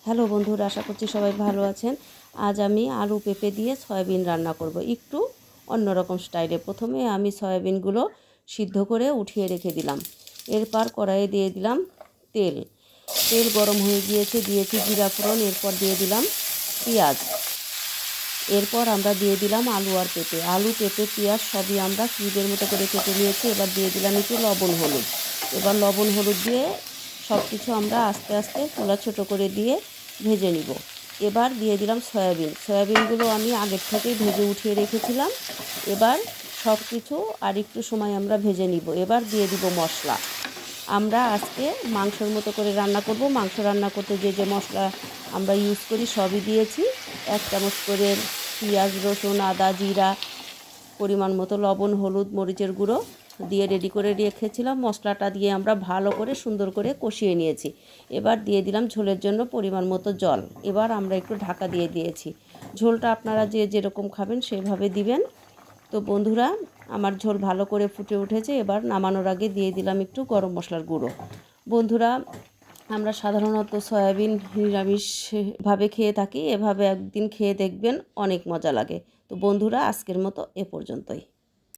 Hello বন্ধুরা, আশা করছি সবাই ভালো আছেন। আজ আমি আলু পেঁপে দিয়ে সয়াবিন রান্না করব একটু অন্যরকম স্টাইলে। প্রথমে আমি সয়াবিনগুলো সিদ্ধ করে উঠিয়ে রেখে দিলাম। এরপর কড়াইয়ে দিয়ে দিলাম তেল। তেল গরম হয়ে গিয়েছে, দিয়েছি জিরা ফোড়ন, এরপর দিয়ে দিলাম পেঁয়াজ। এরপর আমরা দিয়ে দিলাম আলু আর পেঁপে। আলু পেঁপে পেঁয়াজ সবই আমরা কিউবের মতো করে কেটে নিয়েছি। এবার দিয়ে দিলাম একটু লবণ হলুদ। এবার লবণ হলুদ দিয়ে সব কিছু আমরা আস্তে আস্তে চুলা ছোটো করে দিয়ে ভেজে নিব। এবার দিয়ে দিলাম সয়াবিনগুলো আমি আগের থেকেই ভেজে উঠিয়ে রেখেছিলাম। এবার সব কিছু আর একটু সময় আমরা ভেজে নিব। এবার দিয়ে দিব মশলা। আমরা আজকে মাংসের মতো করে রান্না করব। মাংস রান্না করতে যে যে মশলা আমরা ইউজ করি সবই দিয়েছি। 1 চামচ করে পেঁয়াজ, রসুন, আদা, জিরা, পরিমাণ মতো লবণ, হলুদ, মরিচের গুঁড়ো দিয়ে রেডি করে রেখেছিলাম। মশলাটা দিয়ে আমরা ভালো করে সুন্দর করে কষিয়ে নিয়েছি। এবার দিয়ে দিলাম ঝোলের জন্য পরিমাণ মতো জল। এবার আমরা একটু ঢাকা দিয়ে দিয়েছি। ঝোলটা আপনারা যে যেরকম খাবেন সেভাবে দিবেন। তো বন্ধুরা, আমার ঝোল ভালো করে ফুটে উঠেছে। এবার নামানোর আগে দিয়ে দিলাম একটু গরম মশলার গুঁড়ো। বন্ধুরা, আমরা সাধারণত সয়াবিন নিরামিষভাবে খেয়ে থাকি। এভাবে একদিন খেয়ে দেখবেন, অনেক মজা লাগে। তো বন্ধুরা, আজকের মতো এ পর্যন্তই।